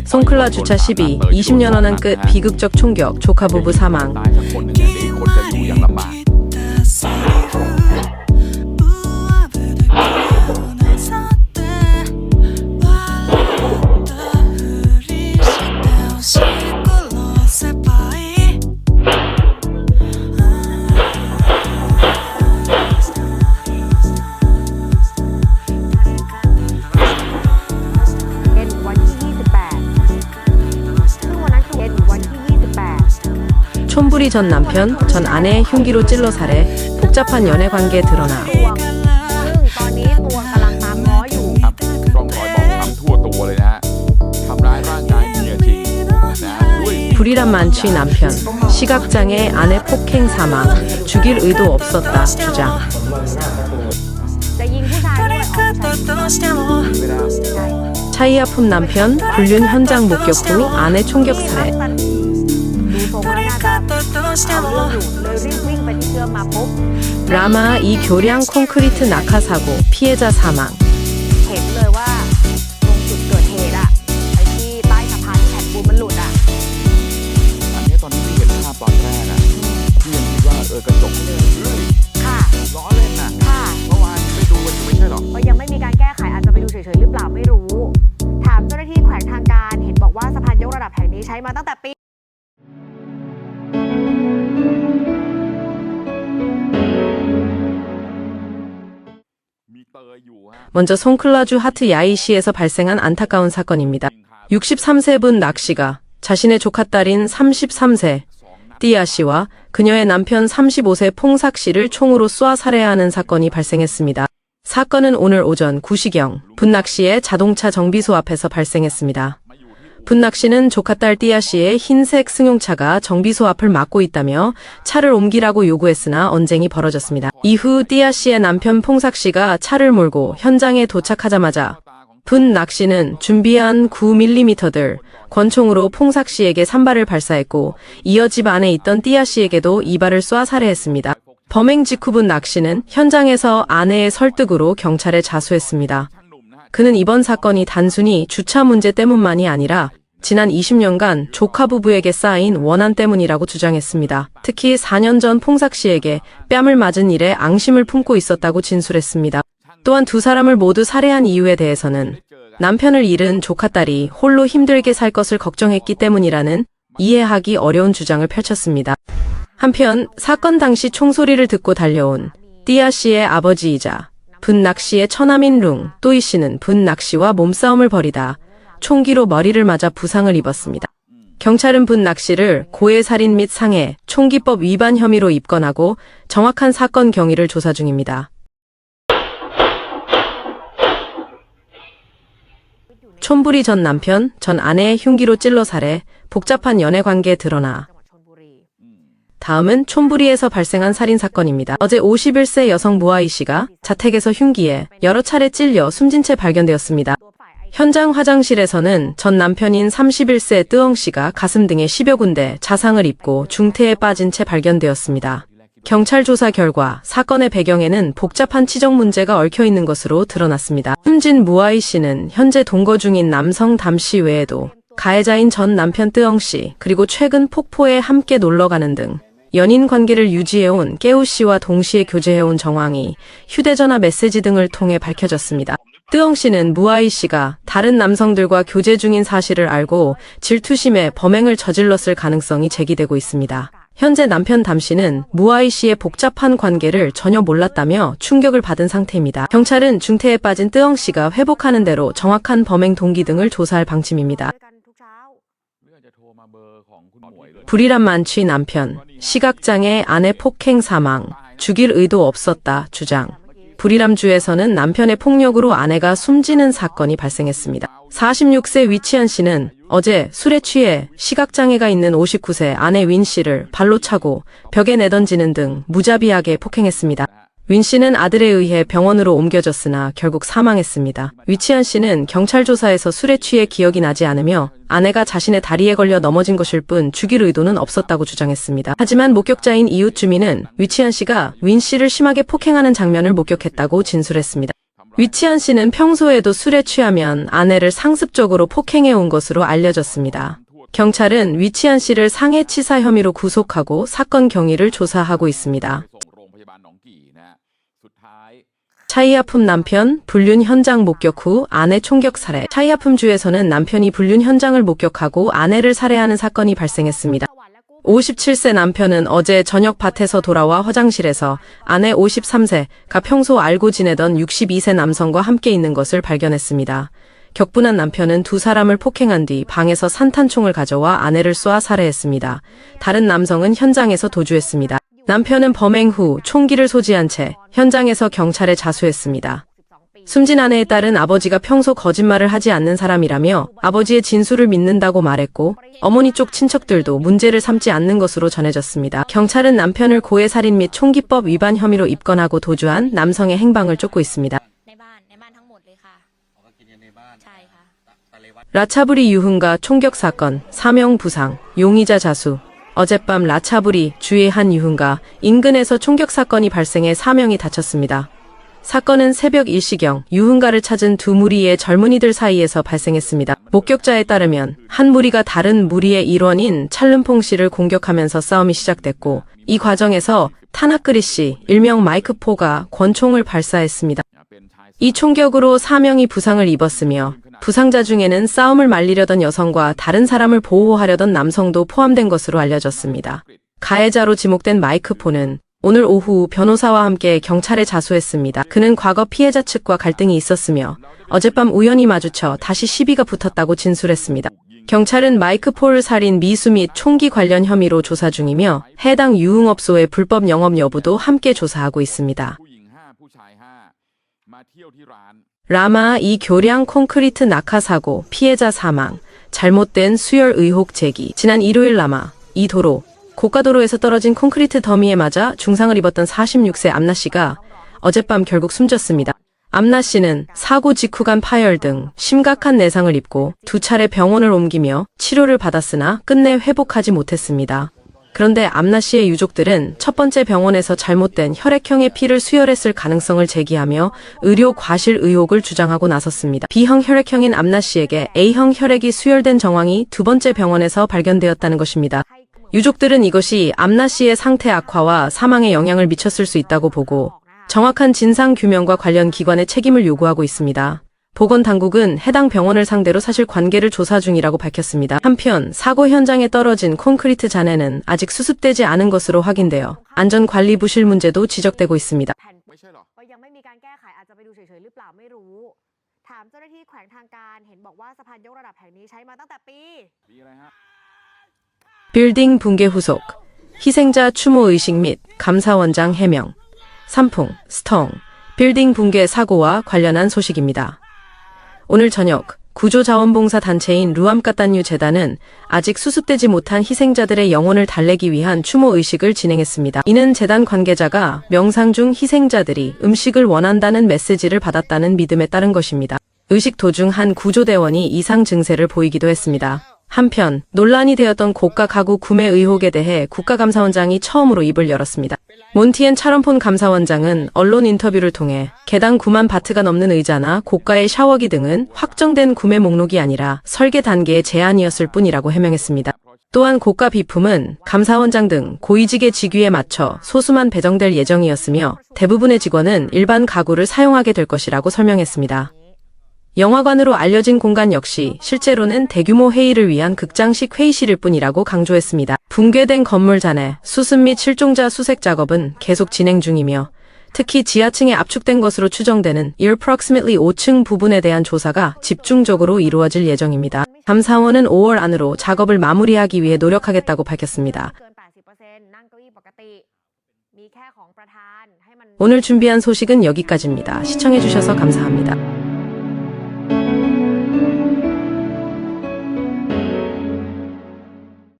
송클라 주차 시비, 20년 원한 끝 비극적 총격, 조카 부부 사망. 촌부리 전 남편, 전 아내 흉기로 찔러 살해, 복잡한 연애 관계 드러나. 불이란 만취 남편, 시각장애 아내 폭행 사망, 죽일 의도 없었다 주장. 차이 아픔 남편, 불륜 현장 목격 후 아내 총격 살해. 라마 이 교량 콘크리트 낙하 사고 피해자 사망. 먼저 송클라주 하트 야이시에서 발생한 안타까운 사건입니다. 63세분 낙 씨가 자신의 조카딸인 33세 띠아 씨와 그녀의 남편 35세 퐁삭 씨를 총으로 쏘아 살해하는 사건이 발생했습니다. 사건은 오늘 오전 9시경 분낙 씨의 자동차 정비소 앞에서 발생했습니다. 분낙 씨는 조카딸 띠아 씨의 흰색 승용차가 정비소 앞을 막고 있다며 차를 옮기라고 요구했으나 언쟁이 벌어졌습니다. 이후 띠아 씨의 남편 퐁삭 씨가 차를 몰고 현장에 도착하자마자 분낙 씨는 준비한 9mm들 권총으로 퐁삭 씨에게 3발을 발사했고 이어 집 안에 있던 띠아 씨에게도 2발을 쏴 살해했습니다. 범행 직후 분낙 씨는 현장에서 아내의 설득으로 경찰에 자수했습니다. 그는 이번 사건이 단순히 주차 문제 때문만이 아니라 지난 20년간 조카 부부에게 쌓인 원한 때문이라고 주장했습니다. 특히 4년 전 퐁삭 씨에게 뺨을 맞은 일에 앙심을 품고 있었다고 진술했습니다. 또한 두 사람을 모두 살해한 이유에 대해서는 남편을 잃은 조카딸이 홀로 힘들게 살 것을 걱정했기 때문이라는 이해하기 어려운 주장을 펼쳤습니다. 한편 사건 당시 총소리를 듣고 달려온 띠아 씨의 아버지이자 분낙 씨의 처남인 룽 또이 씨는 분낙 씨와 몸싸움을 벌이다 총기로 머리를 맞아 부상을 입었습니다. 경찰은 분낙 씨를 고해살인 및 상해, 총기법 위반 혐의로 입건하고 정확한 사건 경위를 조사 중입니다. 촌부리 전 남편, 전 아내의 흉기로 찔러 살해, 복잡한 연애 관계 드러나. 다음은 촌부리에서 발생한 살인사건입니다. 어제 51세 여성 무아이 씨가 자택에서 흉기에 여러 차례 찔려 숨진 채 발견되었습니다. 현장 화장실에서는 전 남편인 31세 뜨엉 씨가 가슴 등에 10여 군데 자상을 입고 중태에 빠진 채 발견되었습니다. 경찰 조사 결과 사건의 배경에는 복잡한 치적 문제가 얽혀 있는 것으로 드러났습니다. 숨진 무아이 씨는 현재 동거 중인 남성 담 씨 외에도 가해자인 전 남편 뜨엉 씨, 그리고 최근 폭포에 함께 놀러가는 등 연인 관계를 유지해온 깨우 씨와 동시에 교제해온 정황이 휴대전화 메시지 등을 통해 밝혀졌습니다. 뜨엉 씨는 무아이 씨가 다른 남성들과 교제 중인 사실을 알고 질투심에 범행을 저질렀을 가능성이 제기되고 있습니다. 현재 남편 담 씨는 무아이 씨의 복잡한 관계를 전혀 몰랐다며 충격을 받은 상태입니다. 경찰은 중태에 빠진 뜨엉 씨가 회복하는 대로 정확한 범행 동기 등을 조사할 방침입니다. 불이란 만취 남편, 시각장애 아내 폭행 사망, 죽일 의도 없었다 주장. 불이람주에서는 남편의 폭력으로 아내가 숨지는 사건이 발생했습니다. 46세 위치한 씨는 어제 술에 취해 시각장애가 있는 59세 아내 윈 씨를 발로 차고 벽에 내던지는 등 무자비하게 폭행했습니다. 윈 씨는 아들에 의해 병원으로 옮겨졌으나 결국 사망했습니다. 위치한 씨는 경찰 조사에서 술에 취해 기억이 나지 않으며 아내가 자신의 다리에 걸려 넘어진 것일 뿐 죽일 의도는 없었다고 주장했습니다. 하지만 목격자인 이웃 주민은 위치한 씨가 윈 씨를 심하게 폭행하는 장면을 목격했다고 진술했습니다. 위치한 씨는 평소에도 술에 취하면 아내를 상습적으로 폭행해 온 것으로 알려졌습니다. 경찰은 위치한 씨를 상해치사 혐의로 구속하고 사건 경위를 조사하고 있습니다. 차이아품 남편 불륜 현장 목격 후 아내 총격 살해. 차이아품 주에서는 남편이 불륜 현장을 목격하고 아내를 살해하는 사건이 발생했습니다. 57세 남편은 어제 저녁 밭에서 돌아와 화장실에서 아내 53세가 평소 알고 지내던 62세 남성과 함께 있는 것을 발견했습니다. 격분한 남편은 두 사람을 폭행한 뒤 방에서 산탄총을 가져와 아내를 쏴 살해했습니다. 다른 남성은 현장에서 도주했습니다. 남편은 범행 후 총기를 소지한 채 현장에서 경찰에 자수했습니다. 숨진 아내에 따른 아버지가 평소 거짓말을 하지 않는 사람이라며 아버지의 진술을 믿는다고 말했고 어머니 쪽 친척들도 문제를 삼지 않는 것으로 전해졌습니다. 경찰은 남편을 고해살인 및 총기법 위반 혐의로 입건하고 도주한 남성의 행방을 쫓고 있습니다. 라차부리 유흥가 총격 사건, 사명 부상, 용의자 자수. 어젯밤 라차부리 주의 한 유흥가 인근에서 총격 사건이 발생해 4명이 다쳤습니다. 사건은 새벽 1시경 유흥가를 찾은 두 무리의 젊은이들 사이에서 발생했습니다. 목격자에 따르면 한 무리가 다른 무리의 일원인 찰름퐁 씨를 공격하면서 싸움이 시작됐고 이 과정에서 타나크리 씨, 일명 마이크 포가 권총을 발사했습니다. 이 총격으로 4명이 부상을 입었으며 부상자 중에는 싸움을 말리려던 여성과 다른 사람을 보호하려던 남성도 포함된 것으로 알려졌습니다. 가해자로 지목된 마이크 포는 오늘 오후 변호사와 함께 경찰에 자수했습니다. 그는 과거 피해자 측과 갈등이 있었으며 어젯밤 우연히 마주쳐 다시 시비가 붙었다고 진술했습니다. 경찰은 마이크 포를 살인 미수 및 총기 관련 혐의로 조사 중이며 해당 유흥업소의 불법 영업 여부도 함께 조사하고 있습니다. 라마 2 교량 콘크리트 낙하 사고 피해자 사망, 잘못된 수열 의혹 제기. 지난 일요일 라마 2 도로 고가도로에서 떨어진 콘크리트 더미에 맞아 중상을 입었던 46세 암나 씨가 어젯밤 결국 숨졌습니다. 암나 씨는 사고 직후간 파열 등 심각한 내상을 입고 두 차례 병원을 옮기며 치료를 받았으나 끝내 회복하지 못했습니다. 그런데 암나 씨의 유족들은 첫 번째 병원에서 잘못된 혈액형의 피를 수혈했을 가능성을 제기하며 의료 과실 의혹을 주장하고 나섰습니다. B형 혈액형인 암나 씨에게 A형 혈액이 수혈된 정황이 두 번째 병원에서 발견되었다는 것입니다. 유족들은 이것이 암나 씨의 상태 악화와 사망에 영향을 미쳤을 수 있다고 보고 정확한 진상 규명과 관련 기관의 책임을 요구하고 있습니다. 보건당국은 해당 병원을 상대로 사실 관계를 조사 중이라고 밝혔습니다. 한편 사고 현장에 떨어진 콘크리트 잔해는 아직 수습되지 않은 것으로 확인되어 안전관리 부실 문제도 지적되고 있습니다. 빌딩 붕괴 후속, 희생자 추모 의식 및 감사원장 해명, 삼풍, 스텅, 빌딩 붕괴 사고와 관련한 소식입니다. 오늘 저녁 구조자원봉사 단체인 루암까따뉴 재단은 아직 수습되지 못한 희생자들의 영혼을 달래기 위한 추모 의식을 진행했습니다. 이는 재단 관계자가 명상 중 희생자들이 음식을 원한다는 메시지를 받았다는 믿음에 따른 것입니다. 의식 도중 한 구조대원이 이상 증세를 보이기도 했습니다. 한편 논란이 되었던 고가 가구 구매 의혹에 대해 국가감사원장이 처음으로 입을 열었습니다. 몬티엔 차럼폰 감사원장은 언론 인터뷰를 통해 개당 9만 바트가 넘는 의자나 고가의 샤워기 등은 확정된 구매 목록이 아니라 설계 단계의 제안이었을 뿐이라고 해명했습니다. 또한 고가 비품은 감사원장 등 고위직의 직위에 맞춰 소수만 배정될 예정이었으며 대부분의 직원은 일반 가구를 사용하게 될 것이라고 설명했습니다. 영화관으로 알려진 공간 역시 실제로는 대규모 회의를 위한 극장식 회의실일 뿐이라고 강조했습니다. 붕괴된 건물 잔해 수습 및 실종자 수색 작업은 계속 진행 중이며 특히 지하층에 압축된 것으로 추정되는 approximately 5층 부분에 대한 조사가 집중적으로 이루어질 예정입니다. 감사원은 5월 안으로 작업을 마무리하기 위해 노력하겠다고 밝혔습니다. 오늘 준비한 소식은 여기까지입니다. 시청해주셔서 감사합니다.